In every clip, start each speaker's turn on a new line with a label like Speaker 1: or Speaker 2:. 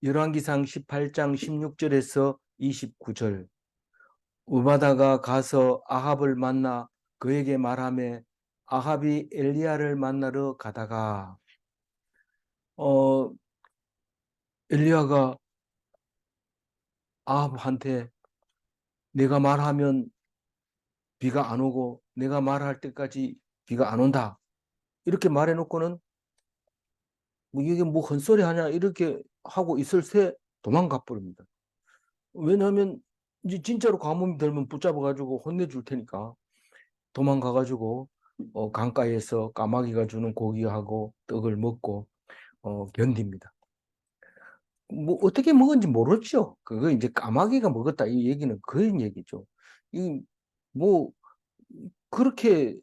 Speaker 1: 열왕기상 18장 16절에서 29절. 우바다가 가서 아합을 만나 그에게 말하며 아합이 엘리야를 만나러 가다가 엘리야가 아합한테 내가 말하면 비가 안 오고 내가 말할 때까지 비가 안 온다 이렇게 말해놓고는 뭐 이게 뭐 헛소리 하냐 이렇게 하고 있을 새 도망가 버립니다. 왜냐하면 이제 진짜로 가뭄이 들면 붙잡아가지고 혼내줄 테니까 도망가가지고 강가에서 까마귀가 주는 고기하고 떡을 먹고 견딥니다. 뭐 어떻게 먹은지 모르죠. 그거 이제 까마귀가 먹었다 이 얘기는 그런 얘기죠. 이 뭐 그렇게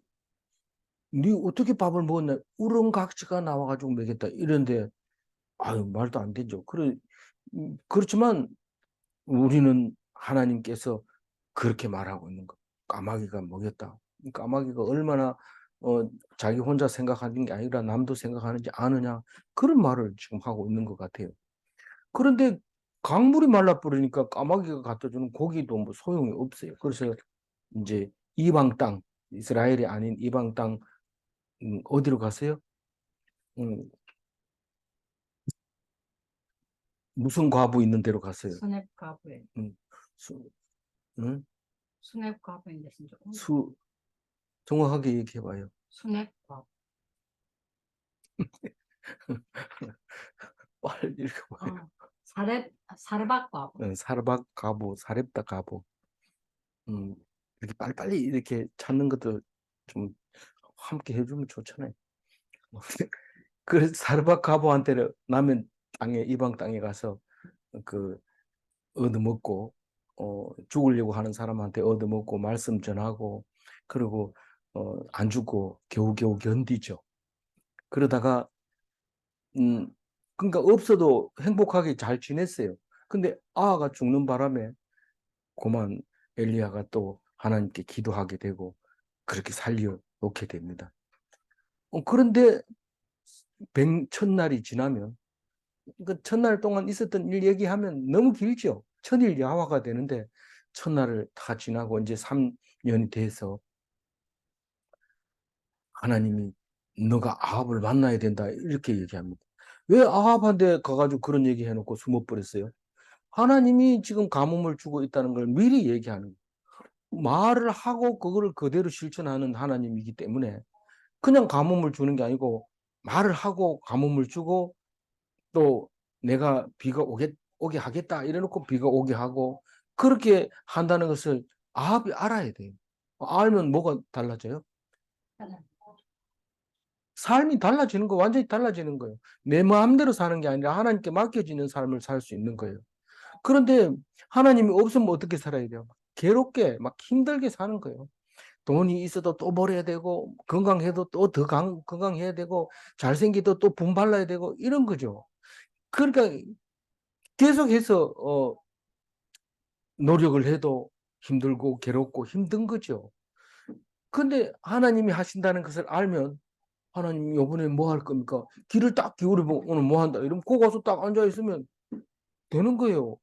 Speaker 1: 네 어떻게 밥을 먹었나 우렁각시가 나와가지고 먹였다 이런데 아유 말도 안 되죠. 그렇지만 우리는 하나님께서 그렇게 말하고 있는 거. 까마귀가 먹였다. 까마귀가 얼마나 자기 혼자 생각하는 게 아니라 남도 생각하는지 아느냐 그런 말을 지금 하고 있는 것 같아요. 그런데 강물이 말라버리니까 까마귀가 갖다 주는 고기도 뭐 소용이 없어요. 그래서 이제 이방 땅, 이스라엘이 아닌 이방 땅 어디로 갔어요? 음, 무슨 과부 있는 데로 갔어요.
Speaker 2: 수냅 과부에
Speaker 1: 음, 수, 음?
Speaker 2: 수냅 과부인데 진짜
Speaker 1: 정확하게 얘기해봐요.
Speaker 2: 수냅 과부.
Speaker 1: 빨리 읽어봐요.
Speaker 2: 사르밧 과부.
Speaker 1: 사르밧 가보, 사렙다 가보. 이렇게 빨리빨리 이렇게 찾는 것도 좀 함께 해주면 좋잖아요. 그래서 사르밧 가보한테는 남의 땅에 이방 땅에 가서 그 얻어먹고 죽으려고 하는 사람한테 얻어먹고 말씀 전하고 그리고 안 죽고 겨우겨우 견디죠. 그러다가 그러니까 없어도 행복하게 잘 지냈어요. 근데 아하가 죽는 바람에 그만 엘리야가 또 하나님께 기도하게 되고 그렇게 살려놓게 됩니다. 그런데 첫날이 지나면 그 첫날 동안 있었던 일 얘기하면 너무 길죠. 천일 야화가 되는데 첫날을 다 지나고 이제 3년이 돼서 하나님이 너가 아합을 만나야 된다 이렇게 얘기합니다. 왜 아합한테 가가지고 그런 얘기 해놓고 숨어버렸어요? 하나님이 지금 가뭄을 주고 있다는 걸 미리 얘기하는 거예요. 말을 하고 그거를 그대로 실천하는 하나님이기 때문에 그냥 가뭄을 주는 게 아니고 말을 하고 가뭄을 주고 또 내가 비가 오게 하겠다 이래놓고 비가 오게 하고 그렇게 한다는 것을 아합이 알아야 돼요. 알면 뭐가 달라져요? 삶이 달라지는 거 완전히 달라지는 거예요. 내 마음대로 사는 게 아니라 하나님께 맡겨지는 삶을 살 수 있는 거예요. 그런데 하나님이 없으면 어떻게 살아야 돼요? 괴롭게 막 힘들게 사는 거예요. 돈이 있어도 또 벌어야 되고 건강해도 또 더 건강해야 되고 잘생기도 또 분발라야 되고 이런 거죠. 그러니까 계속해서 노력을 해도 힘들고 괴롭고 힘든 거죠. 근데 하나님이 하신다는 것을 알면 하나님 이번에 뭐 할 겁니까? 귀를 딱 기울이고 오늘 뭐 한다 이러면 거 가서 딱 앉아 있으면 되는 거예요.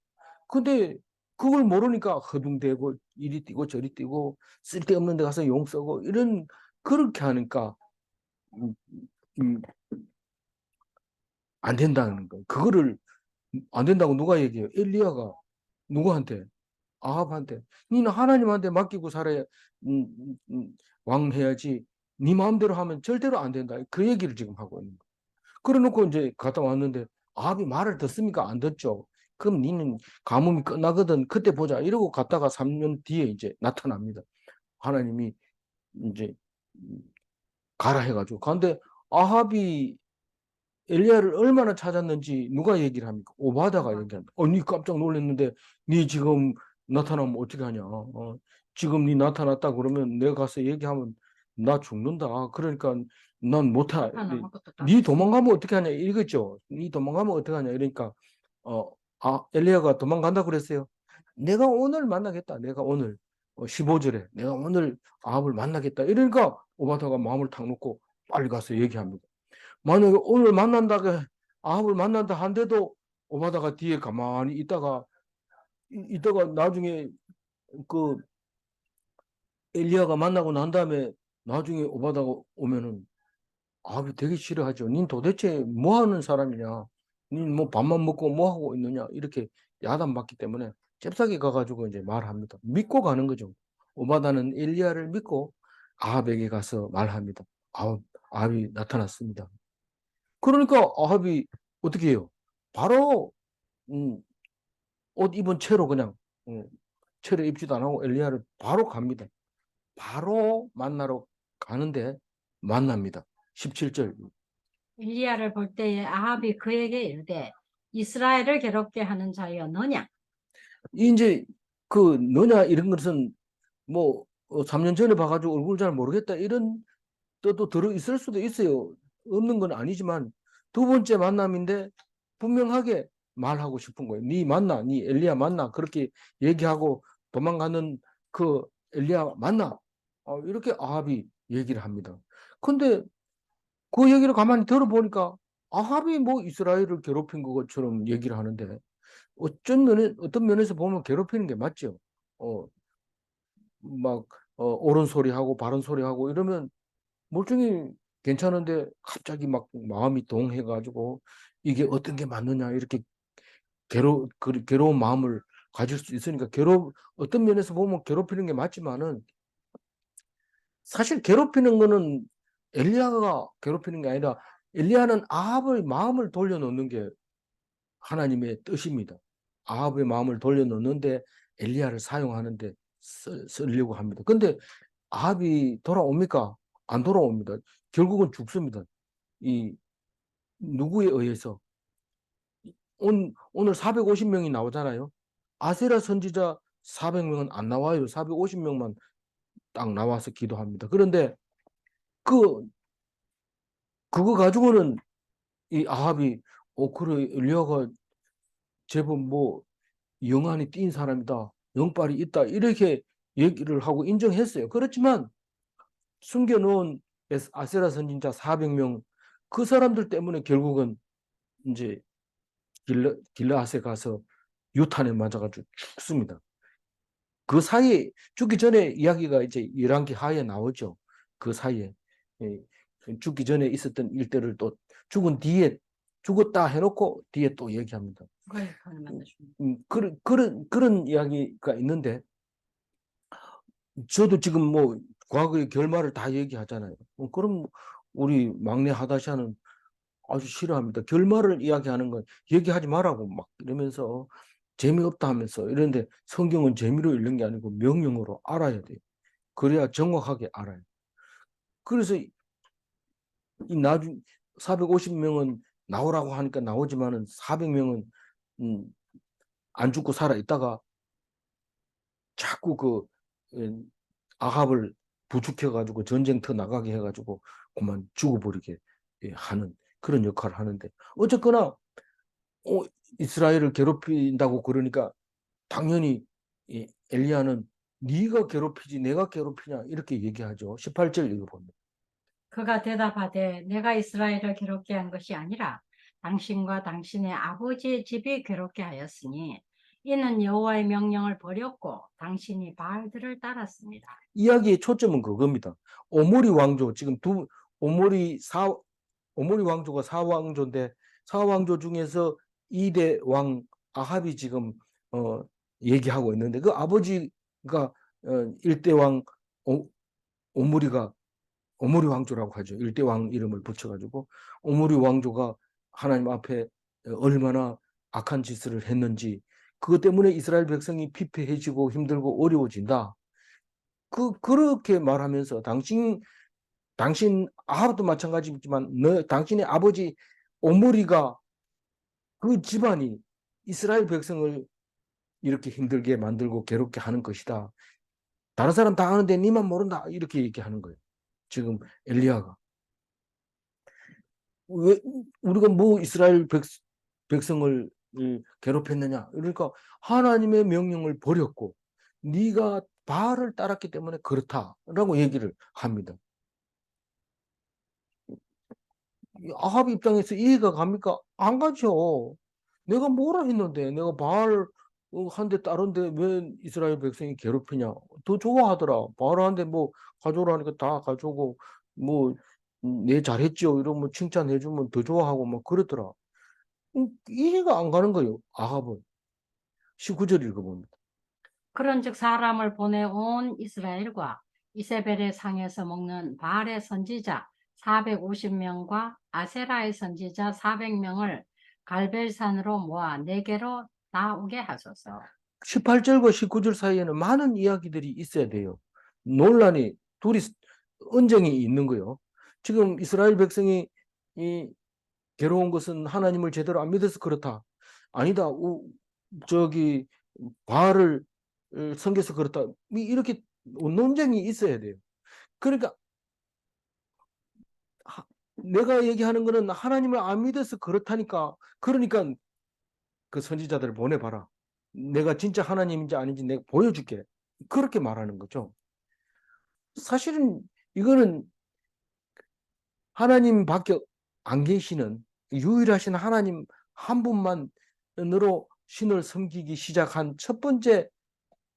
Speaker 1: 근데 그걸 모르니까 허둥대고 이리 뛰고 저리 뛰고 쓸데없는 데 가서 용 쓰고 이런 그렇게 하니까 음, 음, 안 된다는 거예요. 그거를 안 된다고 누가 얘기해요? 엘리야가 누구한테? 아합한테. 니는 하나님한테 맡기고 살아야 음, 왕해야지. 네 마음대로 하면 절대로 안 된다. 그 얘기를 지금 하고 있는 거예요. 그래놓고 이제 갔다 왔는데 아합이 말을 듣습니까? 안 듣죠. 그럼 니는 가뭄이 끝나거든. 그때 보자. 이러고 갔다가 3년 뒤에 이제 나타납니다. 하나님이 이제 가라 해가지고. 그런데 아합이 엘리야를 얼마나 찾았는지 누가 얘기를 합니까? 오바다가 얘기합니다. 니 깜짝 놀랐는데 니 지금 나타나면 어떻게 하냐? 지금 니 나타났다 그러면 내가 가서 얘기하면 나 죽는다. 그러니까 난 못해. 니 도망가면 어떻게 하냐? 이거죠. 니 도망가면 어떻게 하냐? 이러니까 엘리야가 도망간다 그랬어요. 내가 오늘 만나겠다. 내가 오늘 15절에 내가 오늘 아합을 만나겠다. 이러니까 오바다가 마음을 탁 놓고 빨리 가서 얘기합니다. 만약에 오늘 만난다고 아합을 만난다 한데도 오바다가 뒤에 가만히 있다가 나중에 그 엘리야가 만나고 난 다음에 나중에 오바다가 오면은 아합이 되게 싫어하죠. 닌 도대체 뭐 하는 사람이냐? 닌 뭐 밥만 먹고 뭐 하고 있느냐? 이렇게 야단받기 때문에 잽싸게 가가지고 이제 말합니다. 믿고 가는 거죠. 오바다는 엘리야를 믿고 아합에게 가서 말합니다. 아합이 나타났습니다. 그러니까 아합이 어떻게 해요? 바로 음, 옷 입은 채로 그냥 채로 입지도 안 하고 엘리야를 바로 갑니다. 바로 만나러 가는데 만납니다. 17절.
Speaker 2: 엘리야를 볼 때에 아합이 그에게 이르되 이스라엘을 괴롭게 하는 자여 너냐?
Speaker 1: 이제 그 너냐 이런 것은 뭐 3년 전에 봐가지고 얼굴 잘 모르겠다 이런 뜻도 들어 있을 수도 있어요. 없는 건 아니지만 두 번째 만남인데 분명하게 말하고 싶은 거예요. 네 맞나? 네 엘리야 맞나? 그렇게 얘기하고 도망가는 그 엘리야 맞나? 이렇게 아합이 얘기를 합니다. 근데 그 얘기를 가만히 들어보니까 아합이 뭐 이스라엘을 괴롭힌 것처럼 얘기를 하는데 어떤 면에서 보면 괴롭히는 게 맞죠. 어, 막 옳은 소리 하고 바른 소리 하고 이러면 멀쩡히 괜찮은데 갑자기 막 마음이 동해가지고 이게 어떤 게 맞느냐 이렇게 괴로운 마음을 가질 수 있으니까 어떤 면에서 보면 괴롭히는 게 맞지만은 사실 괴롭히는 거는 엘리야가 괴롭히는 게 아니라 엘리야는 아합의 마음을 돌려놓는 게 하나님의 뜻입니다. 아합의 마음을 돌려놓는데 엘리야를 사용하는데 쓰려고 합니다. 근데 아합이 돌아옵니까? 안 돌아옵니다. 결국은 죽습니다. 이 누구에 의해서? 오늘 450명이 나오잖아요. 아세라 선지자 400명은 안 나와요. 450명만 딱 나와서 기도합니다. 그런데 그 그거 가지고는 이 아합이 그래 엘리야가 제법 뭐 영안이 띈 사람이다. 영빨이 있다. 이렇게 얘기를 하고 인정했어요. 그렇지만 숨겨놓은 아세라 선지자 400명 그 사람들 때문에 결국은 이제 길라앗에 가서 유탄에 맞아가지고 죽습니다. 그 사이에 죽기 전에 이야기가 이제 열왕기 하에 나오죠. 그 사이에 예, 죽기 전에 있었던 일들을 또 죽은 뒤에 죽었다 해놓고 뒤에 또 얘기합니다. 그런 이야기가 있는데 저도 지금 뭐 과거의 결말을 다 얘기하잖아요. 그럼 우리 막내 하다샤는 아주 싫어합니다. 결말을 이야기하는 건 얘기하지 말라고 막 이러면서 재미없다 하면서 이런데 성경은 재미로 읽는 게 아니고 명령으로 알아야 돼요. 그래야 정확하게 알아요. 그래서 이 나중 450명은 나오라고 하니까 나오지만은 400명은 안 죽고 살아 있다가 자꾸 그 아합을 부추겨 가지고 전쟁터 나가게 해 가지고 그만 죽어버리게 하는 그런 역할을 하는데 어쨌거나 어, 이스라엘을 괴롭힌다고 그러니까 당연히 엘리야는 네가 괴롭히지 내가 괴롭히냐 이렇게 얘기하죠. 18절 읽어보면.
Speaker 2: 그가 대답하되 내가 이스라엘을 괴롭게 한 것이 아니라 당신과 당신의 아버지의 집이 괴롭게 하였으니 이는 여호와의 명령을 버렸고 당신이 바알들을 따랐습니다.
Speaker 1: 이야기의 초점은 그겁니다. 오므리 왕조 지금 오므리 왕조가 사왕조인데 사왕조 중에서 2대 왕 아합이 지금 얘기하고 있는데 그 아버지가 1대 왕 오므리가 오므리 왕조라고 하죠. 1대 왕 이름을 붙여가지고 오므리 왕조가 하나님 앞에 얼마나 악한 짓을 했는지 그것 때문에 이스라엘 백성이 피폐해지고 힘들고 어려워진다. 그렇게 말하면서 당신 아합도 마찬가지지만 당신의 아버지 오므리가 그 집안이 이스라엘 백성을 이렇게 힘들게 만들고 괴롭게 하는 것이다. 다른 사람 다 아는데 니만 모른다. 이렇게 얘기하는 거예요. 지금 엘리야가. 왜 우리가 뭐 이스라엘 백성을 괴롭혔느냐? 그러니까 하나님의 명령을 버렸고 네가 바알을 따랐기 때문에 그렇다라고 얘기를 합니다. 아합 입장에서 이해가 갑니까? 안 가죠. 내가 뭐라 했는데 내가 바알 한데 다른데 왜 이스라엘 백성이 괴롭히냐? 더 좋아하더라. 바알한테 뭐 가져오라니까 다 가져오고 뭐 내 잘했지요 이러면 칭찬해주면 더 좋아하고 막 그러더라. 이해가 안 가는 거예요. 아합은 19절 읽어봅니다.
Speaker 2: 그런즉 사람을 보내온 이스라엘과 이세벨의 상에서 먹는 바알의 선지자 450명과 아세라의 선지자 400명을 갈벨산으로 모아 내게로 나오게 하소서.
Speaker 1: 18절과 19절 사이에는 많은 이야기들이 있어야 돼요. 논란이 둘이 언쟁이 있는 거예요. 지금 이스라엘 백성이 이 괴로운 것은 하나님을 제대로 안 믿어서 그렇다. 아니다. 저기 바알을 섬겨서 그렇다. 이렇게 논쟁이 있어야 돼요. 그러니까 내가 얘기하는 거는 하나님을 안 믿어서 그렇다니까. 그러니까 그 선지자들을 보내봐라. 내가 진짜 하나님인지 아닌지 내가 보여줄게. 그렇게 말하는 거죠. 사실은 이거는 하나님밖에 안 계시는 유일하신 하나님 한 분만으로 신을 섬기기 시작한 첫 번째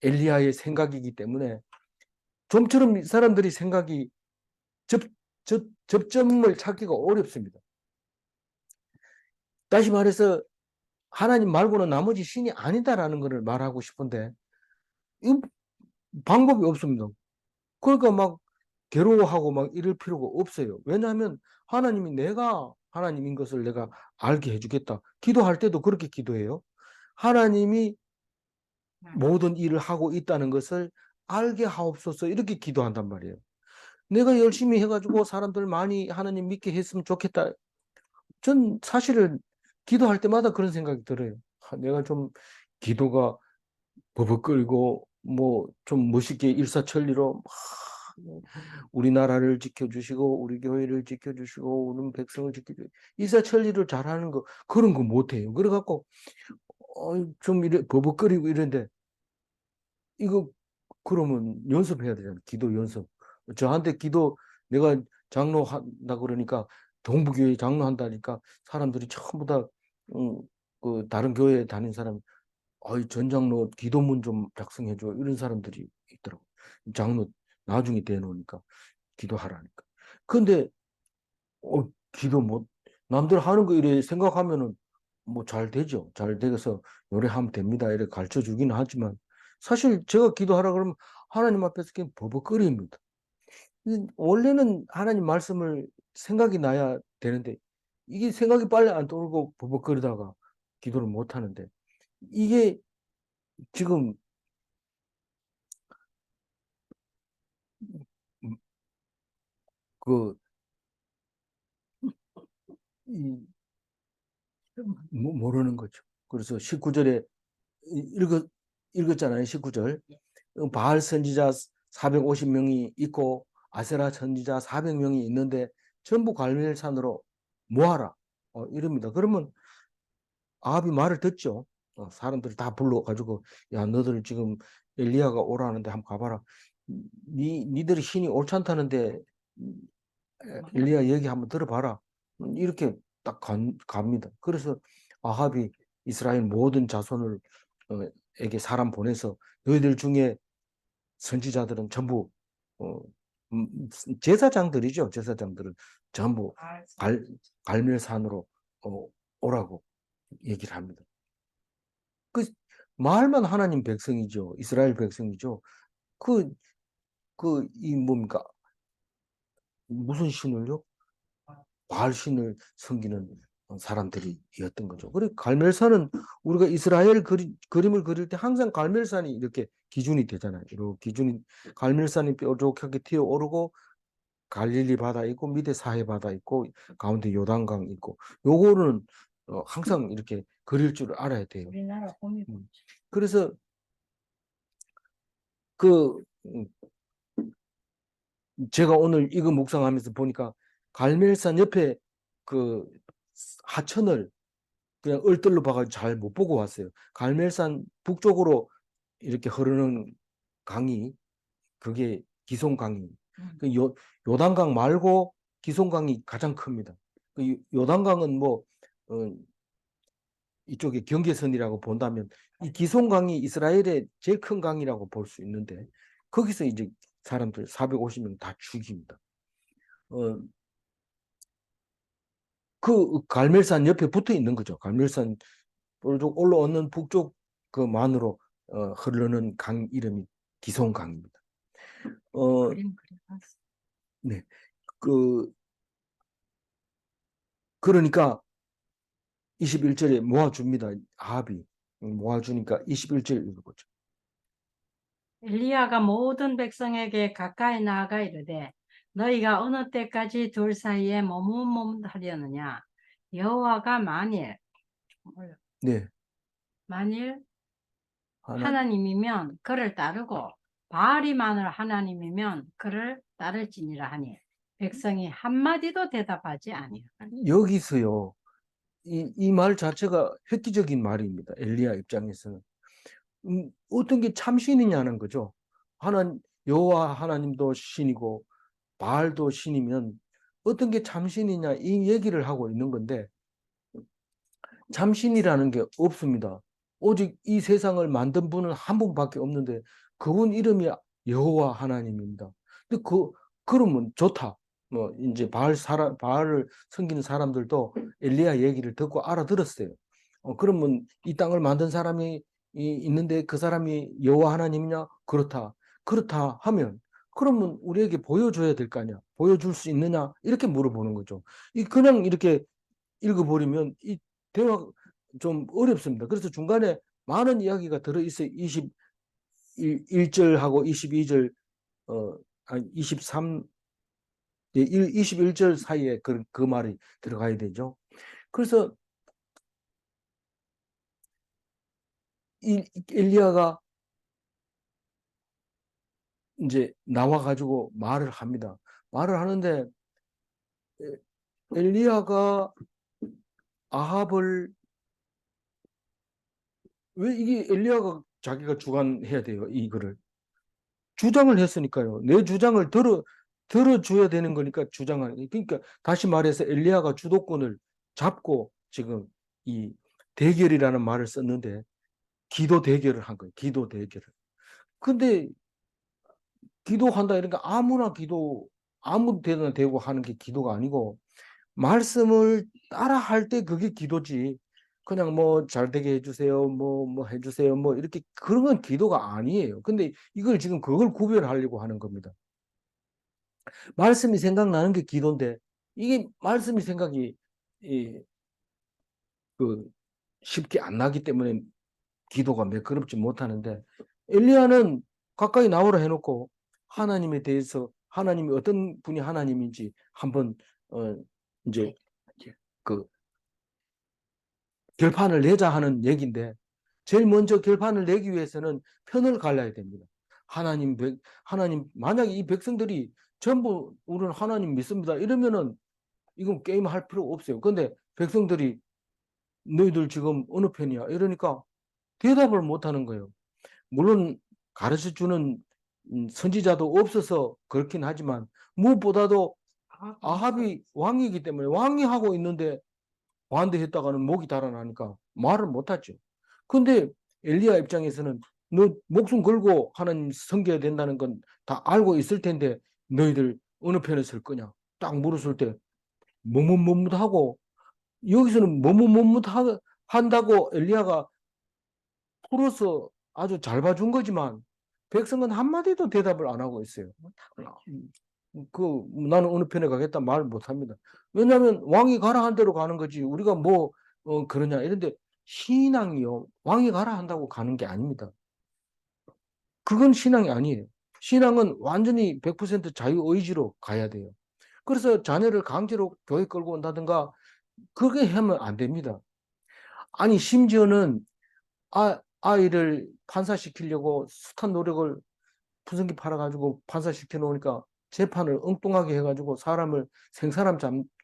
Speaker 1: 엘리야의 생각이기 때문에 좀처럼 사람들이 생각이 접점을 찾기가 어렵습니다. 다시 말해서 하나님 말고는 나머지 신이 아니다라는 것을 말하고 싶은데 이 방법이 없습니다. 그러니까 막 괴로워하고 막 이럴 필요가 없어요. 왜냐하면 하나님이 내가 하나님인 것을 내가 알게 해주겠다. 기도할 때도 그렇게 기도해요. 하나님이 모든 일을 하고 있다는 것을 알게 하옵소서 이렇게 기도한단 말이에요. 내가 열심히 해가지고 사람들 많이 하나님 믿게 했으면 좋겠다. 전 사실은 기도할 때마다 그런 생각이 들어요. 내가 좀 기도가 버벅거리고 뭐 좀 멋있게 일사천리로 우리나라를 지켜주시고 우리 교회를 지켜주시고 우리 백성을 지켜주시고 일사천리를 잘하는 거 그런 거 못해요. 그래갖고 좀 이래 버벅거리고 이런데 이거 그러면 연습해야 되잖아. 기도 연습. 저한테 기도 내가 장로한다 그러니까 동부교회 장로한다니까 사람들이 전부 다 그 다른 교회에 다닌 사람 전 장로 기도문 좀 작성해줘 이런 사람들이 있더라고. 장로 나중에 대놓으니까 기도하라니까. 근데 기도 못 남들 하는 거 이래 생각하면은 뭐 잘 되죠. 잘 돼서 노래하면 됩니다. 이렇게 가르쳐 주기는 하지만 사실 제가 기도하라 그러면 하나님 앞에서 그냥 버벅거립니다. 원래는 하나님 말씀을 생각이 나야 되는데 이게 생각이 빨리 안 떠오르고 버벅거리다가 기도를 못 하는데 이게 지금 그 모르는 거죠. 그래서 19절에 읽었잖아요. 19절. 바알 선지자 450명이 있고 아세라 선지자 400명이 있는데 전부 갈멜산으로 모아라. 이럽니다. 그러면 아합이 말을 듣죠. 사람들을 다 불러가지고 야 너들 지금 엘리야가 오라는데 한번 가봐라. 니들이 신이 옳잖다는데 엘리야 얘기 한번 들어봐라. 이렇게 딱 갑니다. 그래서 아합이 이스라엘 모든 자손을 에게 사람 보내서 너희들 중에 선지자들은 전부 어, 제사장들이죠. 제사장들은 전부 갈멜산으로 오라고 얘기를 합니다. 그 말만 하나님 백성이죠. 이스라엘 백성이죠. 이 뭡니까? 무슨 신을요? 바알 신을 섬기는 사람들이었던 거죠. 그리고 갈멜산은 우리가 이스라엘 그림을 그릴 때 항상 갈멜산이 이렇게 기준이 되잖아요. 이렇게 기준이 갈멜산이 뾰족하게 튀어 오르고 갈릴리 바다 있고 밑에 사해 바다 있고 가운데 요단강 있고 요거는 항상 이렇게 그릴 줄 알아야 돼요.
Speaker 2: 우리나라 봄이
Speaker 1: 그래서 그 제가 오늘 이거 묵상하면서 보니까 갈멜산 옆에 그 하천을 그냥 얼떨로 봐가지고 잘 못 보고 왔어요. 갈멜산 북쪽으로 이렇게 흐르는 강이 그게 기송강이. 그 요단강 말고 기송강이 가장 큽니다. 그 요단강은 뭐 이쪽에 경계선이라고 본다면 이 기송강이 이스라엘의 제일 큰 강이라고 볼 수 있는데 거기서 이제 사람들 450명 다 죽입니다. 그 갈멜산 옆에 붙어 있는 거죠. 갈멜산 올라오는 북쪽 그만으로 흐르는 강 이름이 기송강입니다.
Speaker 2: 그림 그려봤어.
Speaker 1: 네. 그러니까 21절에 모아줍니다. 아합이 모아주니까 21절 읽어보죠.
Speaker 2: 엘리야가 모든 백성에게 가까이 나아가 이르되 너희가 어느 때까지 둘 사이에 머뭇머뭇하려느냐 여호와가
Speaker 1: 네.
Speaker 2: 만일
Speaker 1: 하나,
Speaker 2: 하나님이면 그를 따르고 바알이 만일 하나님이면 그를 따를지니라 하니 백성이 한마디도 대답하지 아니하니
Speaker 1: 여기서요. 이 말 자체가 획기적인 말입니다. 엘리야 입장에서는. 어떤 게 참신이냐는 거죠. 여호와 하나님도 신이고 바알도 신이면 어떤 게 참신이냐 이 얘기를 하고 있는 건데 참신이라는 게 없습니다. 오직 이 세상을 만든 분은 한 분밖에 없는데 그분 이름이 여호와 하나님입니다. 근데 그러면 좋다. 뭐 이제 바알을 섬기는 사람들도 엘리야 얘기를 듣고 알아들었어요. 그러면 이 땅을 만든 사람이 있는데 그 사람이 여호와 하나님이냐? 그렇다. 그렇다 하면 그러면 우리에게 보여줘야 될 거 아니야. 보여줄 수 있느냐? 이렇게 물어보는 거죠. 그냥 이렇게 읽어버리면 이 대화 좀 어렵습니다. 그래서 중간에 많은 이야기가 들어있어요. 21절하고 22절, 아니 23, 21절 사이에 그 말이 들어가야 되죠. 그래서 엘리야가 이제 나와가지고 말을 합니다. 말을 하는데 엘리야가 아합을 왜 이게 엘리야가 자기가 주관해야 돼요. 이거를. 주장을 했으니까요. 내 주장을 들어줘야 되는 거니까 주장하는. 그러니까 다시 말해서 엘리야가 주도권을 잡고 지금 이 대결이라는 말을 썼는데 기도 대결을 한 거예요. 기도 대결을. 근데 기도한다 이러니까 아무 데나 대고 하는 게 기도가 아니고 말씀을 따라 할 때 그게 기도지. 그냥 뭐 잘 되게 해주세요. 뭐 해주세요. 뭐 이렇게 그런 건 기도가 아니에요. 근데 이걸 지금 그걸 구별하려고 하는 겁니다. 말씀이 생각나는 게 기도인데 이게 말씀이 생각이 이, 그 쉽게 안 나기 때문에 기도가 매끄럽지 못하는데 엘리야는 가까이 나오라 해놓고 하나님에 대해서 하나님이 어떤 분이 하나님인지 한번 이제 그 결판을 내자 하는 얘기인데 제일 먼저 결판을 내기 위해서는 편을 갈라야 됩니다. 하나님 만약에 이 백성들이 전부 우리는 하나님 믿습니다. 이러면은 이건 게임 할 필요 없어요. 근데 백성들이 너희들 지금 어느 편이야? 이러니까 대답을 못 하는 거예요. 물론 가르쳐 주는 선지자도 없어서 그렇긴 하지만 무엇보다도 아합이 왕이기 때문에 왕이 하고 있는데 반대했다가는 목이 달아나니까 말을 못하죠. 근데 엘리야 입장에서는 너 목숨 걸고 하나님 섬겨야 된다는 건 다 알고 있을 텐데 너희들 어느 편에 설 거냐? 딱 물었을 때 머뭇머뭇하고 여기서는 머뭇머뭇한다고 엘리야가 풀어서 아주 잘 봐준 거지만 백성은 한마디도 대답을 안 하고 있어요. 나는 어느 편에 가겠다 말 못합니다. 왜냐하면 왕이 가라 한 대로 가는 거지 우리가 뭐 그러냐 이런데 신앙이요 왕이 가라 한다고 가는 게 아닙니다. 그건 신앙이 아니에요. 신앙은 완전히 100% 자유의지로 가야 돼요. 그래서 자녀를 강제로 교회 끌고 온다든가 그렇게 하면 안 됩니다. 아니 심지어는 아이를 판사시키려고 숱한 노력을 푸성기 팔아가지고 판사시켜 놓으니까 재판을 엉뚱하게 해가지고 사람을 생사람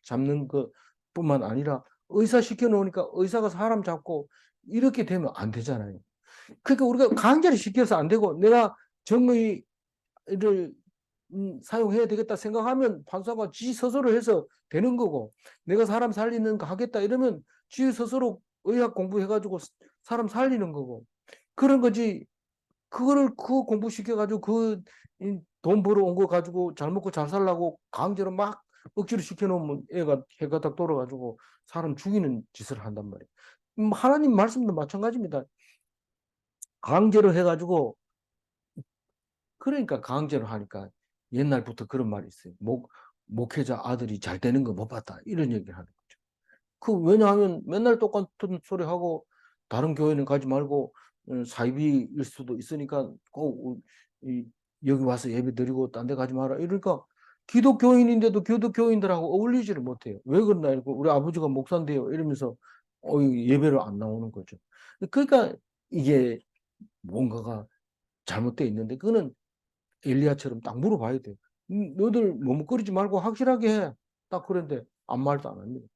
Speaker 1: 잡는 것뿐만 아니라 의사 시켜 놓으니까 의사가 사람 잡고 이렇게 되면 안 되잖아요. 그러니까 우리가 강제로 시켜서 안 되고 내가 정의를 사용해야 되겠다 생각하면 판사가 지 스스로 해서 되는 거고 내가 사람 살리는 거 하겠다 이러면 지 스스로 의학 공부해가지고 사람 살리는 거고 그런 거지. 그거를 그 공부시켜가지고 돈 벌어온 거 가지고 잘 먹고 잘 살라고 강제로 막 억지로 시켜놓으면 애가 해가 딱 돌아가지고 사람 죽이는 짓을 한단 말이에요. 하나님 말씀도 마찬가지입니다. 강제로 해가지고 그러니까 강제로 하니까 옛날부터 그런 말이 있어요. 목회자 아들이 잘 되는 거 못 봤다. 이런 얘기를 하는 거죠. 왜냐하면 맨날 똑같은 소리 하고 다른 교회는 가지 말고 사이비일 수도 있으니까 꼭 여기 와서 예배 드리고 딴 데 가지 마라. 이러니까 기독교인인데도 기독교인들하고 어울리지를 못해요. 왜 그러나 이거 우리 아버지가 목사인데요. 이러면서 예배를 안 나오는 거죠. 그러니까 이게 뭔가가 잘못되어 있는데 그거는 엘리야처럼 딱 물어봐야 돼요. 너희들 머뭇거리지 말고 확실하게 해. 딱 그런데 아무 말도 안 합니다.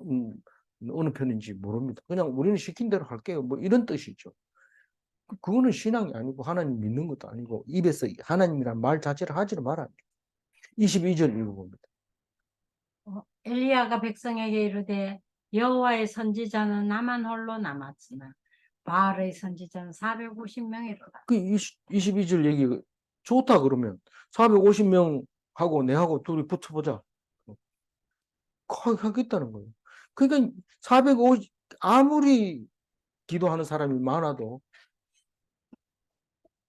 Speaker 1: 음, 어느 편인지 모릅니다. 그냥 우리는 시킨 대로 할게요. 뭐 이런 뜻이죠. 그거는 신앙이 아니고 하나님 믿는 것도 아니고 입에서 하나님이란 말 자체를 하지를 말아요. 22절 읽어봅니다.
Speaker 2: 엘리야가 백성에게 이르되 여호와의 선지자는 나만 홀로 남았으나 바알의 선지자는 450명이로다.
Speaker 1: 그 22절 얘기 좋다 그러면 450명하고 내하고 둘이 붙여보자. 하겠다는 거예요. 그러니까 450 아무리 기도하는 사람이 많아도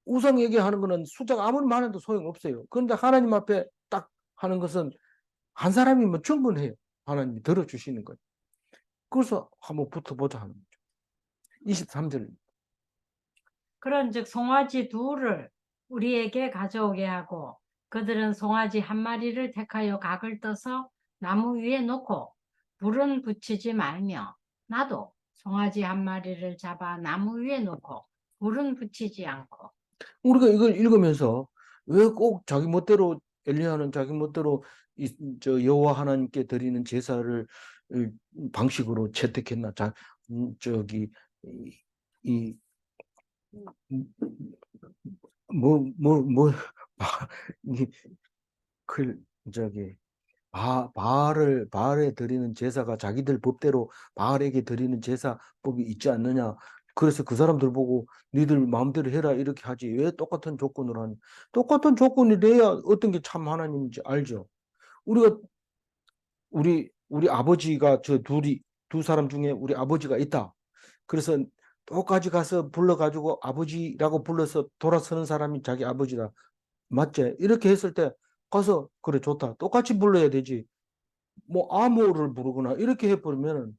Speaker 1: 우상 얘기하는 거는 숫자가 아무리 많아도 소용없어요. 그런데 하나님 앞에 딱 하는 것은 한 사람이면 충분해요. 하나님이 들어주시는 거예요. 그래서 한번 붙어보자 하는 거죠. 23절.
Speaker 2: 그런즉 송아지 둘을 우리에게 가져오게 하고 그들은 송아지 한 마리를 택하여 각을 떠서 나무 위에 놓고 불은 붙이지 말며 나도 송아지 한 마리를 잡아 나무 위에 놓고 불은 붙이지 않고.
Speaker 1: 우리가 이걸 읽으면서 왜 꼭 자기 멋대로 엘리야는 자기 멋대로 저 여호와 하나님께 드리는 제사를 방식으로 채택했나? 저기 이 뭐 그 저기 바알에 드리는 제사가 자기들 법대로 바알에게 드리는 제사법이 있지 않느냐. 그래서 그 사람들 보고 니들 마음대로 해라 이렇게 하지. 왜 똑같은 조건으로 하니? 똑같은 조건이 돼야 어떤 게 참 하나님인지 알죠. 우리가 우리 아버지가 두 사람 중에 우리 아버지가 있다. 그래서 똑같이 가서 불러가지고 아버지라고 불러서 돌아서는 사람이 자기 아버지다. 맞지? 이렇게 했을 때 가서 그래 좋다. 똑같이 불러야 되지. 뭐 암호를 부르거나 이렇게 해버리면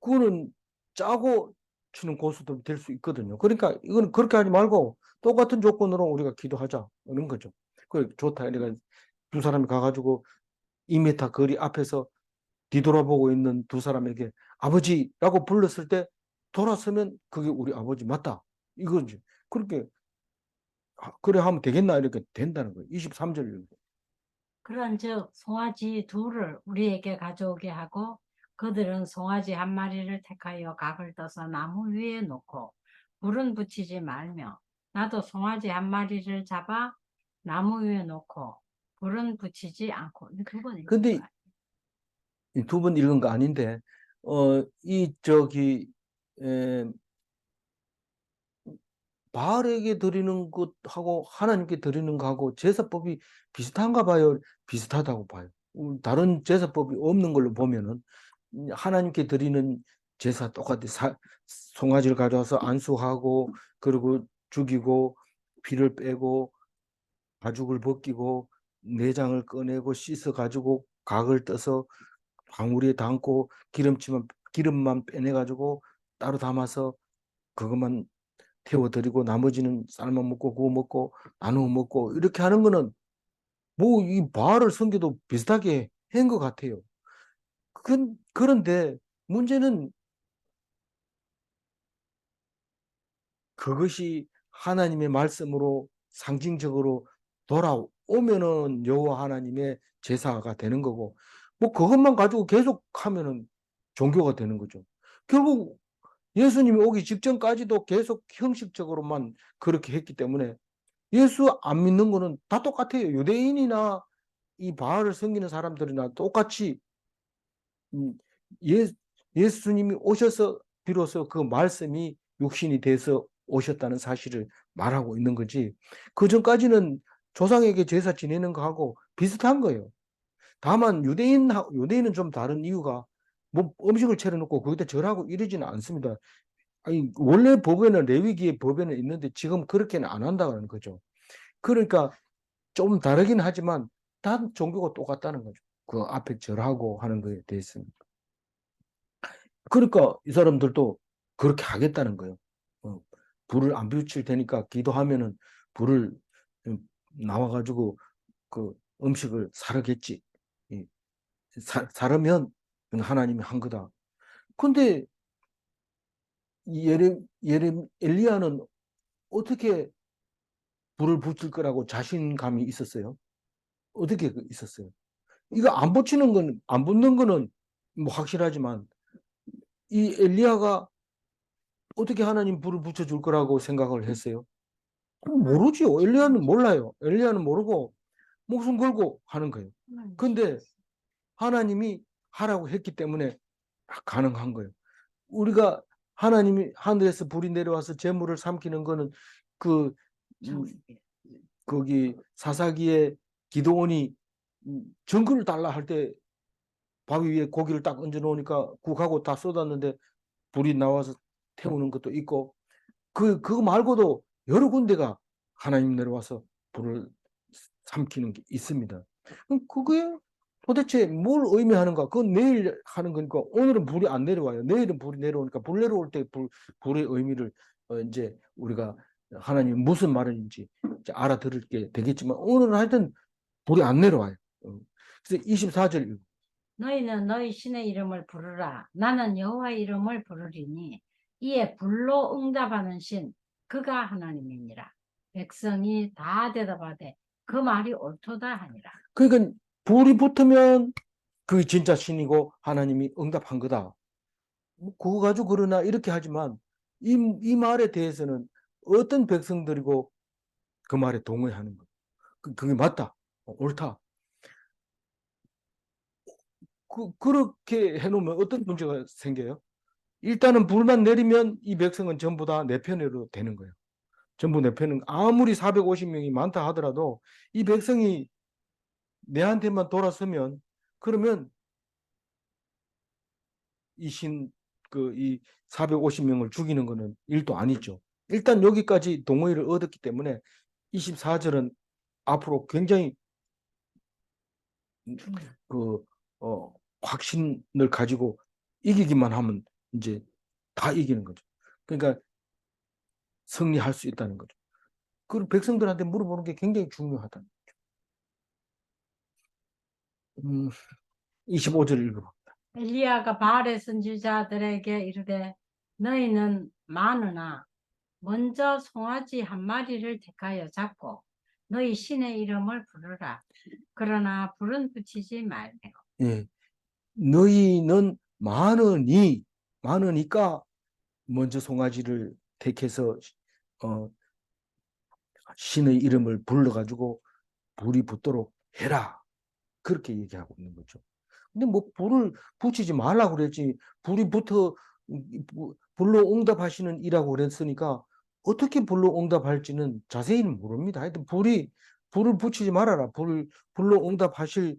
Speaker 1: 그거는 짜고 치는 고수도 될 수 있거든요. 그러니까 이거는 그렇게 하지 말고 똑같은 조건으로 우리가 기도하자 이런 거죠. 그 좋다. 그러니까 두 사람이 가가지고 2m 거리 앞에서 뒤돌아보고 있는 두 사람에게 아버지라고 불렀을 때 돌아서면 그게 우리 아버지 맞다. 이거지. 그렇게 그래 하면 되겠나 이렇게 된다는 거예요. 23절.
Speaker 2: 그런즉 송아지 둘을 우리에게 가져오게 하고 그들은 송아지 한 마리를 택하여 각을 떠서 나무 위에 놓고 불은 붙이지 말며 나도 송아지 한 마리를 잡아 나무 위에 놓고 불은 붙이지 않고. 두번 읽은
Speaker 1: 근데
Speaker 2: 거야.
Speaker 1: 두 번 읽은 거 아닌데 이 저기 에, 바알에게 드리는 것하고 하나님께 드리는 거하고 제사법이 비슷한가 봐요. 비슷하다고 봐요. 다른 제사법이 없는 걸로 보면은 하나님께 드리는 제사 똑같아. 송아지를 가져와서 안수하고 그리고 죽이고 피를 빼고 가죽을 벗기고 내장을 꺼내고 씻어 가지고 각을 떠서 방울이에 담고 기름만 빼내 가지고 따로 담아서 그것만 태워드리고 나머지는 삶아 먹고 구워 먹고 나누어 먹고 이렇게 하는 거는 뭐 이 바알을 섬기도 비슷하게 한 것 같아요. 그런데 문제는 그것이 하나님의 말씀으로 상징적으로 돌아오면은 여호와 하나님의 제사가 되는 거고 뭐 그것만 가지고 계속 하면은 종교가 되는 거죠. 결국 예수님이 오기 직전까지도 계속 형식적으로만 그렇게 했기 때문에 예수 안 믿는 거는 다 똑같아요. 유대인이나 이 바알을 섬기는 사람들이나 똑같이 음, 예, 예수님이 오셔서 비로소 그 말씀이 육신이 돼서 오셨다는 사실을 말하고 있는 거지. 그 전까지는 조상에게 제사 지내는 거하고 비슷한 거예요. 다만 유대인은 좀 다른 이유가 뭐 음식을 차려놓고 거기다 절하고 이러지는 않습니다. 아니, 원래 법에는 레위기의 법에는 있는데 지금 그렇게는 안 한다는 거죠. 그러니까 좀 다르긴 하지만 다 종교가 똑같다는 거죠. 그 앞에 절하고 하는 거에 대해서는. 그러니까 이 사람들도 그렇게 하겠다는 거예요. 어, 불을 안 비칠 테니까 기도하면은 불을 나와가지고 그 음식을 사르겠지. 사르면 하나님이 한 거다. 근데 엘리야는 어떻게 불을 붙일 거라고 자신감이 있었어요? 어떻게 있었어요? 이거 안 붙이는 건, 안 붙는 거는 뭐 확실하지만 이 엘리야가 어떻게 하나님 불을 붙여줄 거라고 생각을 했어요? 모르지요. 엘리야는 몰라요. 엘리야는 모르고 목숨 걸고 하는 거예요. 근데 하나님이 하라고 했기 때문에 가능한 거예요. 우리가 하나님이 하늘에서 불이 내려와서 재물을 삼키는 거는 그 거기 사사기에 기드온이 정글을 달라 할 때 바위 위에 고기를 딱 얹어 놓으니까 국하고 다 쏟았는데 불이 나와서 태우는 것도 있고 그거 말고도 여러 군데가 하나님 내려와서 불을 삼키는 게 있습니다. 그게 도대체 뭘 의미하는가? 그건 내일 하는 거니까 오늘은 불이 안 내려와요. 내일은 불이 내려오니까 불 내려올 때 불의 의미를 이제 우리가 하나님 무슨 말인지 이제 알아들을게 되겠지만 오늘은 하여튼 불이 안 내려와요. 그래서 24절
Speaker 2: 너희는 너희 신의 이름을 부르라. 나는 여호와의 이름을 부르리니 이에 불로 응답하는 신 그가 하나님이니라. 백성이 다 대답하되 그 말이 옳도다 하니라.
Speaker 1: 그러니까 불이 붙으면 그 진짜 신이고 하나님이 응답한 거다. 뭐 그거 가지고 그러나 이렇게 하지만 이 말에 대해서는 어떤 백성들이고 그 말에 동의하는 거. 그게 맞다. 옳다. 그렇게 해놓으면 어떤 문제가 생겨요? 일단은 불만 내리면 이 백성은 전부 다 내 편으로 되는 거예요. 전부 내 편은 아무리 450명이 많다 하더라도 이 백성이 내한테만 돌아서면 그러면 이 450명을 죽이는 거는 일도 아니죠. 일단 여기까지 동의를 얻었기 때문에 24절은 앞으로 굉장히 그 확신을 가지고 이기기만 하면 이제 다 이기는 거죠. 그러니까 승리할 수 있다는 거죠. 그 백성들한테 물어보는 게 굉장히 중요하다. 25절 읽어봐.
Speaker 2: 엘리야가 바알의 선지자들에게 이르되 너희는 많으나 먼저 송아지 한 마리를 택하여 잡고 너희 신의 이름을 부르라. 그러나 불은 붙이지 말며.
Speaker 1: 예, 너희는 많으니까 먼저 송아지를 택해서 어, 신의 이름을 불러가지고 불이 붙도록 해라. 그렇게 얘기하고 있는 거죠. 근데 뭐 불을 붙이지 말라고 그랬지. 불이 붙어 불로 응답하시는 이라고 그랬으니까 어떻게 불로 응답할지는 자세히는 모릅니다. 하여튼 불을 붙이지 말아라. 불로 응답하실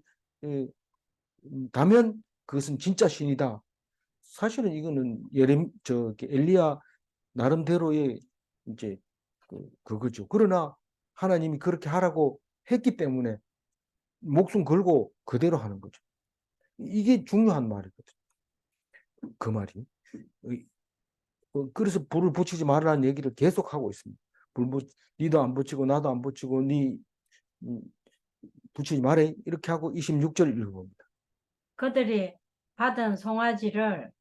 Speaker 1: 다면 그것은 진짜 신이다. 사실은 이거는 엘리야 나름대로의 이제 그거죠. 그러나 하나님이 그렇게 하라고 했기 때문에 목숨 걸고 그대로 하는 거죠. 이게 중요한 말이거든. 그 말이. 그래서 불을 붙이지 말라는 얘기를 계속하고 있습니다. 니도 안 붙이고 나도 안 붙이고 니 음, 붙이지 말해. 이렇게 하고 26절 읽어봅니다.
Speaker 2: 그들이 받은 송아지를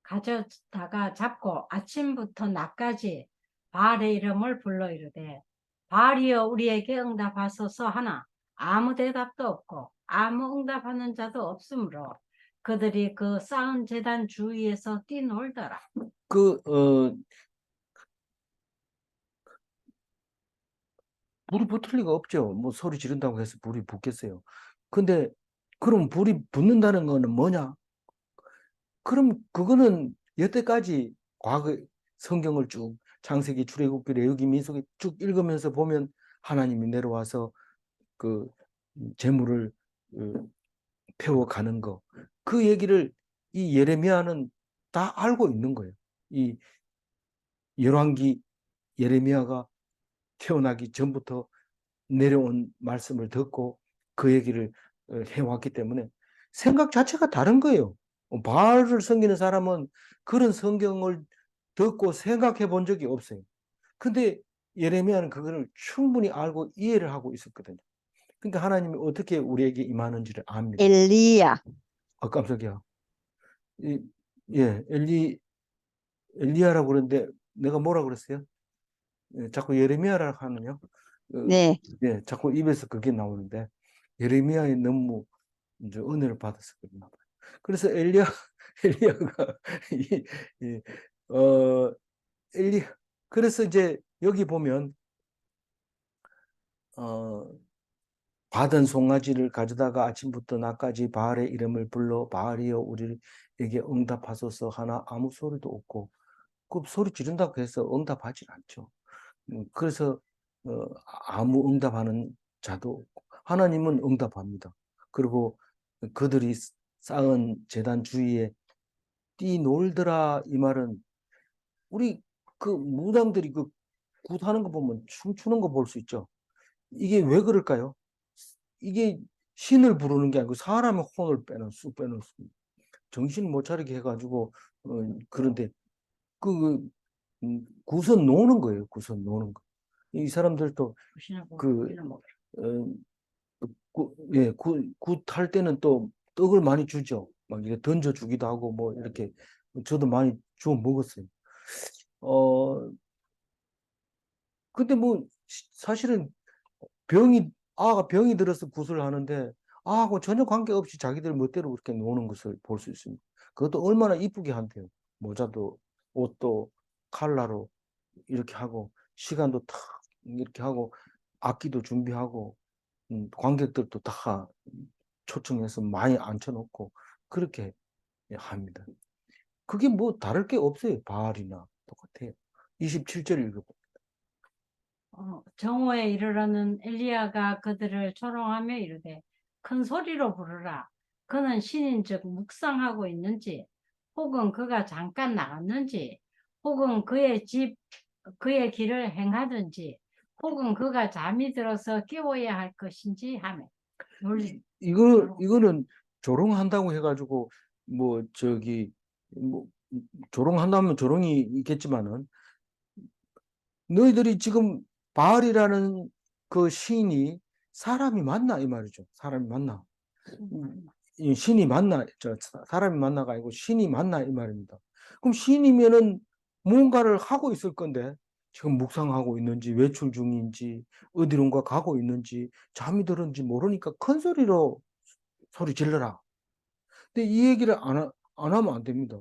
Speaker 2: 가져다가 잡고 아침부터 낮까지 바알의 이름을 불러 이르되 바알이여 우리에게 응답하소서 하나 아무 대답도 없고 아무 응답하는 자도 없으므로 그들이 그 쌓은 제단 주위에서 뛰놀더라.
Speaker 1: 그 불이 붙을 리가 없죠. 뭐 소리 지른다고 해서 불이 붙겠어요. 근데 그럼 불이 붙는다는 거는 뭐냐? 그럼 그거는 여태까지 과거 성경을 쭉 창세기, 출애굽기, 레위기, 민수기 쭉 읽으면서 보면 하나님이 내려와서 그 재물을 태워가는 거, 그 얘기를 이 예레미야는 다 알고 있는 거예요. 이 열왕기 예레미야가 태어나기 전부터 내려온 말씀을 듣고 그 얘기를 해왔기 때문에 생각 자체가 다른 거예요. 바알을 섬기는 사람은 그런 성경을 듣고 생각해 본 적이 없어요. 근데 예레미야는 그거를 충분히 알고 이해를 하고 있었거든요. 그러니까 하나님이 어떻게 우리에게 임하는지를 압니다.
Speaker 3: 엘리야.
Speaker 1: 깜짝이야. 이, 예, 엘리야라고 그러는데 내가 뭐라 그랬어요? 예, 자꾸 예레미야라고 하느냐?
Speaker 3: 네.
Speaker 1: 예, 자꾸 입에서 그게 나오는데 예레미야에 너무 이제 은혜를 받아서 그랬나 봐요. 그래서 엘리야가 이, 이, 어, 엘리 그래서 이제 여기 보면 받은 송아지를 가져다가 아침부터 낮까지 바알의 이름을 불러 바알이여 우리에게 응답하소서 하나 아무 소리도 없고 그 소리 지른다고 해서 응답하지 않죠. 그래서 아무 응답하는 자도 없고 하나님은 응답합니다. 그리고 그들이 쌓은 제단 주위에 뛰놀더라 이 말은 우리 그 무당들이 그 굿하는 거 보면 춤추는 거 볼 수 있죠. 이게 왜 그럴까요? 이게 신을 부르는 게 아니고 사람의 혼을 쑥 빼놓습니다. 정신 못 차리게 해가지고 그런데 그 굿은 노는 거예요. 굿은 노는 거. 이 사람들도 그 어, 예, 굿할 때는 또 떡을 많이 주죠. 막 이렇게 던져 주기도 하고 뭐 이렇게 저도 많이 주워 먹었어요. 어, 근데 뭐 사실은 아가 병이 들어서 굿을 하는데 아하고 전혀 관계없이 자기들 멋대로 그렇게 노는 것을 볼 수 있습니다. 그것도 얼마나 이쁘게 한대요. 모자도 옷도 칼라로 이렇게 하고 시간도 탁 이렇게 하고 악기도 준비하고 관객들도 다 초청해서 많이 앉혀놓고 그렇게 합니다. 그게 뭐 다를 게 없어요. 바알이나 똑같아요. 27절 읽어보.
Speaker 2: 정오에 이르러는 엘리야가 그들을 조롱하며 이르되 큰 소리로 부르라. 그는 신인즉 묵상하고 있는지 혹은 그가 잠깐 나갔는지 혹은 그의 길을 행하든지 혹은 그가 잠이 들어서 깨워야 할 것인지 하며
Speaker 1: 이거는 조롱한다고 해가지고 뭐 저기 뭐 조롱한다면 조롱이 있겠지만은 너희들이 지금 바알이라는 그 시인이 사람이 맞나 이 말이죠. 사람이 맞나? 이 신이 맞나? 사람이 맞나가 아니고 신이 맞나 이 말입니다. 그럼 신이면은 뭔가를 하고 있을 건데 지금 묵상하고 있는지 외출 중인지 어디론가 가고 있는지 잠이 들었는지 모르니까 큰 소리로 소리 질러라. 근데 이 얘기를 안 하면 안 됩니다.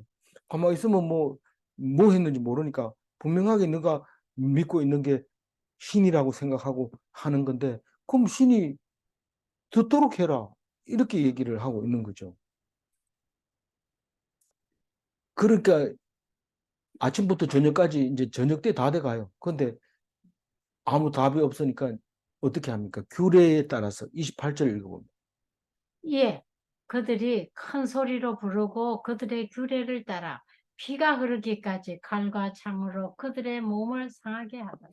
Speaker 1: 가만히 있으면 뭐 했는지 모르니까 분명하게 너가 믿고 있는 게 신이라고 생각하고 하는 건데 그럼 신이 듣도록 해라. 이렇게 얘기를 하고 있는 거죠. 그러니까 아침부터 저녁까지 이제 저녁 때 다 돼가요. 근데 아무 답이 없으니까 어떻게 합니까? 규례에 따라서 28절 읽어봅니다.
Speaker 2: 예, 그들이 큰 소리로 부르고 그들의 규례를 따라 피가 흐르기까지 칼과 창으로 그들의 몸을 상하게 하다.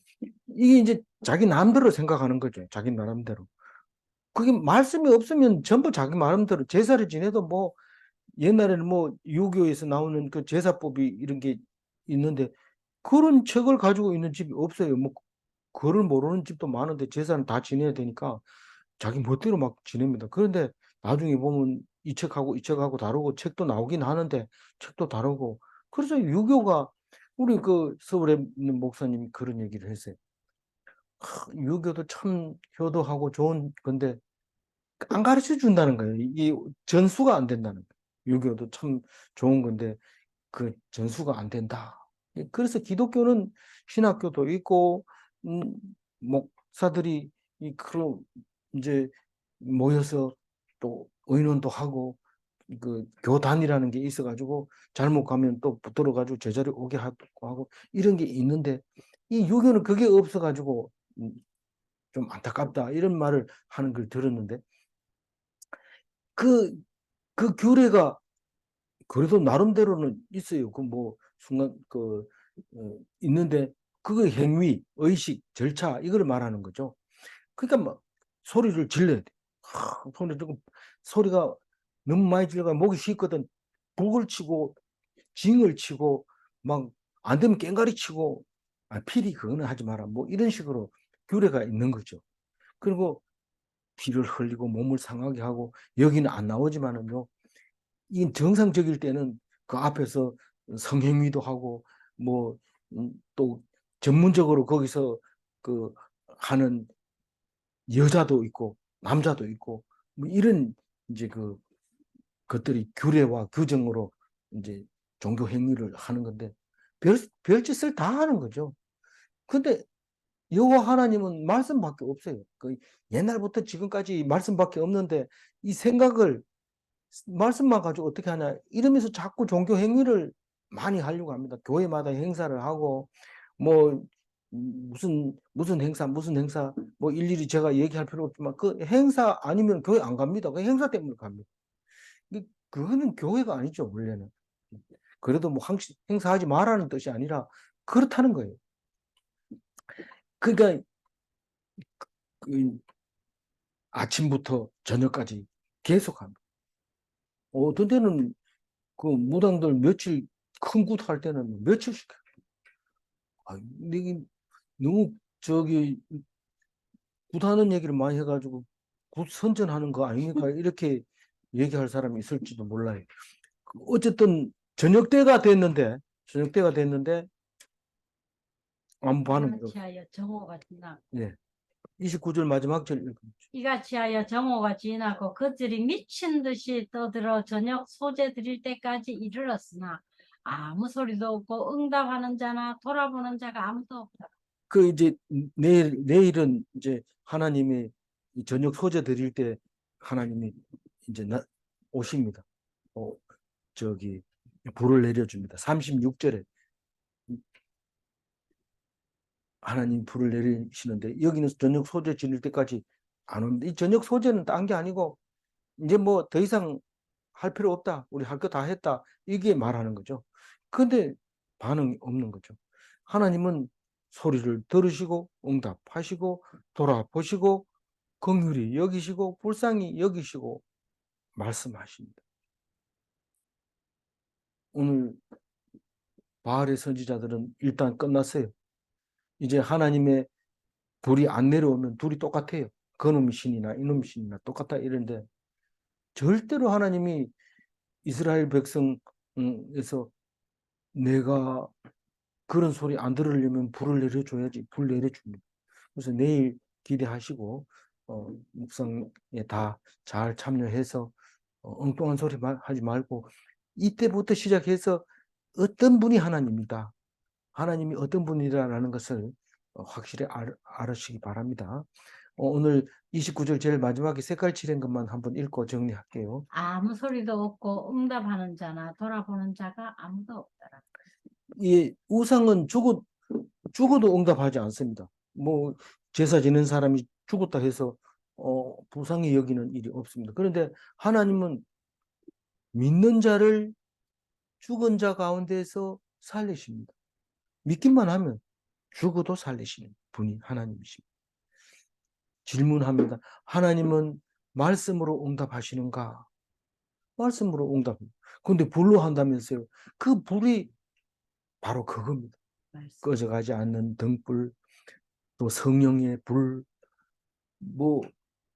Speaker 1: 이게 이제 자기 마음대로 생각하는 거죠. 자기 나름대로. 그게 말씀이 없으면 전부 자기 마음대로 제사를 지내도 뭐 옛날에는 뭐 유교에서 나오는 그 제사법이 이런 게 있는데 그런 책을 가지고 있는 집이 없어요. 뭐 그걸 모르는 집도 많은데 제사는 다 지내야 되니까 자기 멋대로 막 지냅니다. 그런데 나중에 보면 이 책하고 이 책하고 다르고 책도 나오긴 하는데 책도 다르고 그래서 유교가 우리 그 서울에 있는 목사님이 그런 얘기를 했어요. 유교도 참 효도하고 좋은 건데 안 가르쳐 준다는 거예요. 이게 전수가 안 된다는 거예요. 유교도 참 좋은 건데 그 전수가 안 된다. 그래서 기독교는 신학교도 있고 목사들이 그런 이제 모여서 또 의논도 하고 그 교단이라는 게 있어가지고 잘못 가면 또 붙들어가지고 제자리 오게 하고 이런 게 있는데 이 유교는 그게 없어가지고 좀 안타깝다 이런 말을 하는 걸 들었는데 그, 그 규례가 그래도 나름대로는 있어요. 그 뭐 순간 있는데 그거 행위, 의식, 절차 이걸 말하는 거죠. 그러니까 막 소리를 질러야 돼. 소리 지르고 소리가 너무 많이 질러가 목이 쉬거든. 북을 치고 징을 치고 막 안 되면 깽가리 치고 피리 그거는 하지 마라. 뭐 이런 식으로 규례가 있는 거죠. 그리고 피를 흘리고 몸을 상하게 하고 여기는 안 나오지만은요. 이 정상적일 때는 그 앞에서 성행위도 하고 뭐 또 전문적으로 거기서 그 하는 여자도 있고 남자도 있고 뭐 이런 이제 그 것들이 규례와 규정으로 이제 종교 행위를 하는 건데 별짓을 다 하는 거죠. 근데 여호와 하나님은 말씀밖에 없어요. 그 옛날부터 지금까지 말씀밖에 없는데 이 생각을 말씀만 가지고 어떻게 하냐 이러면서 자꾸 종교 행위를 많이 하려고 합니다. 교회마다 행사를 하고 뭐 무슨 행사 무슨 행사 뭐 일일이 제가 얘기할 필요 없지만 그 행사 아니면 교회 안 갑니다. 그 행사 때문에 갑니다. 그거는 교회가 아니죠 원래는. 그래도 뭐 행사하지 말라는 뜻이 아니라 그렇다는 거예요. 그러니까 그 아침부터 저녁까지 계속합니다. 어떤 때는 그 무당들 며칠 큰 굿 할 때는 며칠씩 이게 너무 저기 굿하는 얘기를 많이 해가지고 굿 선전하는 거 아닙니까? 이렇게 얘기할 사람이 있을지도 몰라요. 어쨌든 저녁 때가 됐는데 아무 반응이 없어.
Speaker 2: 이같이 하여 정오가 지나고
Speaker 1: 예. 29절 마지막 절 읽어.
Speaker 2: 이같이 하여 정오가 지나고 그들이 미친 듯이 떠들어 저녁 소재 드릴 때까지 이르렀으나 아무 소리도 없고 응답하는 자나 돌아보는 자가 아무도 없다.
Speaker 1: 그 이제 내일은 이제 하나님이 저녁 소재 드릴 때 하나님이 이제 오십니다. 어, 저기 불을 내려줍니다. 36절에 하나님 불을 내리시는데 여기는 저녁 소재 지낼 때까지 안 옵니다. 이 저녁 소재는 딴 게 아니고 이제 뭐 더 이상 할 필요 없다. 우리 할 거 다 했다. 이게 말하는 거죠. 근데 반응이 없는 거죠. 하나님은 소리를 들으시고 응답하시고 돌아보시고 긍휼히 여기시고 불쌍히 여기시고 말씀하십니다. 오늘 바알의 선지자들은 일단 끝났어요. 이제 하나님의 불이 안 내려오면 둘이 똑같아요. 그놈의 신이나 이놈의 신이나 똑같다 이런데 절대로 하나님이 이스라엘 백성에서 내가 그런 소리 안 들으려면 불을 내려줘야지. 불 내려줍니다. 그래서 내일 기대하시고 묵상에 다 잘 참여해서 엉뚱한 소리 하지 말고 이때부터 시작해서 어떤 분이 하나님이다. 하나님이 어떤 분이라는 것을 확실히 알으시기 바랍니다. 오늘 29절 제일 마지막에 색깔 칠한 것만 한번 읽고 정리할게요.
Speaker 2: 아무 소리도 없고 응답하는 자나 돌아보는 자가 아무도 없더라.
Speaker 1: 이 우상은 죽어도 응답하지 않습니다. 뭐 제사 지낸 사람이 죽었다 해서 부상히 여기는 일이 없습니다. 그런데 하나님은 믿는 자를 죽은 자 가운데서 살리십니다. 믿기만 하면 죽어도 살리시는 분이 하나님이십니다. 질문합니다. 하나님은 말씀으로 응답하시는가? 말씀으로 응답합니다. 그런데 불로 한다면서요. 그 불이 바로 그겁니다.
Speaker 2: 말씀.
Speaker 1: 꺼져가지 않는 등불, 또 성령의 불, 뭐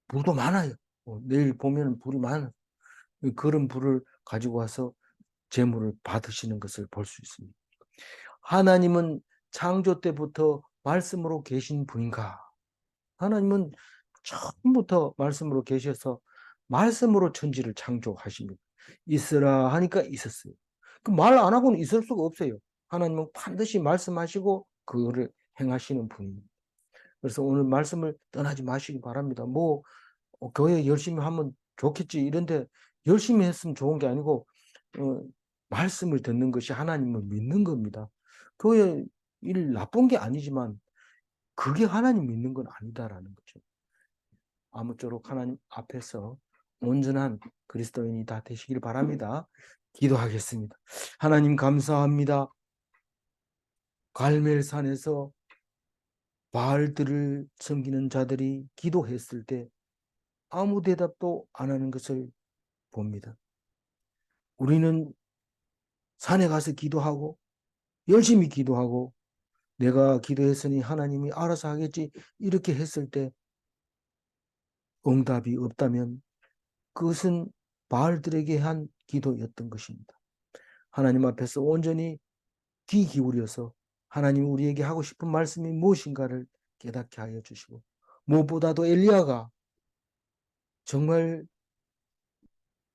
Speaker 1: 불도 많아요. 내일 보면 불이 많아요. 그런 불을 가지고 와서 제물을 받으시는 것을 볼 수 있습니다. 하나님은 창조 때부터 말씀으로 계신 분인가? 하나님은 처음부터 말씀으로 계셔서 말씀으로 천지를 창조하십니다. 있으라 하니까 있었어요. 그 말 안 하고는 있을 수가 없어요. 하나님은 반드시 말씀하시고 그거를 행하시는 분입니다. 그래서 오늘 말씀을 떠나지 마시기 바랍니다. 뭐 교회 열심히 하면 좋겠지 이런데 열심히 했으면 좋은 게 아니고 말씀을 듣는 것이 하나님을 믿는 겁니다. 교회 일 나쁜 게 아니지만 그게 하나님 믿는 건 아니다라는 거죠. 아무쪼록 하나님 앞에서 온전한 그리스도인이 다 되시길 바랍니다. 기도하겠습니다. 하나님 감사합니다. 갈멜산에서 바알들을 섬기는 자들이 기도했을 때 아무 대답도 안 하는 것을 봅니다. 우리는 산에 가서 기도하고 열심히 기도하고 내가 기도했으니 하나님이 알아서 하겠지 이렇게 했을 때 응답이 없다면 그것은 바알들에게 한 기도였던 것입니다. 하나님 앞에서 온전히 귀 기울여서 하나님 우리에게 하고 싶은 말씀이 무엇인가를 깨닫게 하여 주시고 무엇보다도 엘리야가 정말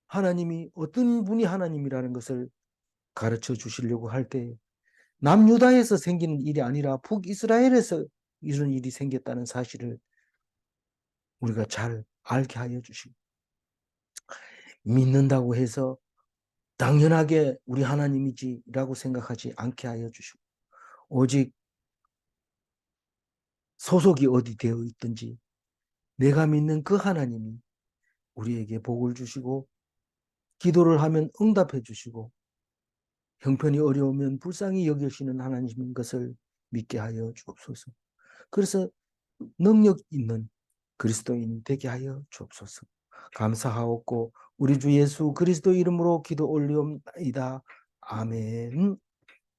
Speaker 1: 하나님이 어떤 분이 하나님이라는 것을 가르쳐 주시려고 할 때 남유다에서 생기는 일이 아니라 북이스라엘에서 이런 일이 생겼다는 사실을 우리가 잘 알게 하여 주시고 믿는다고 해서 당연하게 우리 하나님이지라고 생각하지 않게 하여 주시고 오직 소속이 어디 되어 있든지 내가 믿는 그 하나님이 우리에게 복을 주시고 기도를 하면 응답해 주시고 형편이 어려우면 불쌍히 여기시는 하나님인 것을 믿게 하여 주옵소서. 그래서 능력 있는 그리스도인이 되게 하여 주옵소서. 감사하옵고 우리 주 예수 그리스도 이름으로 기도 올리옵나이다. 아멘.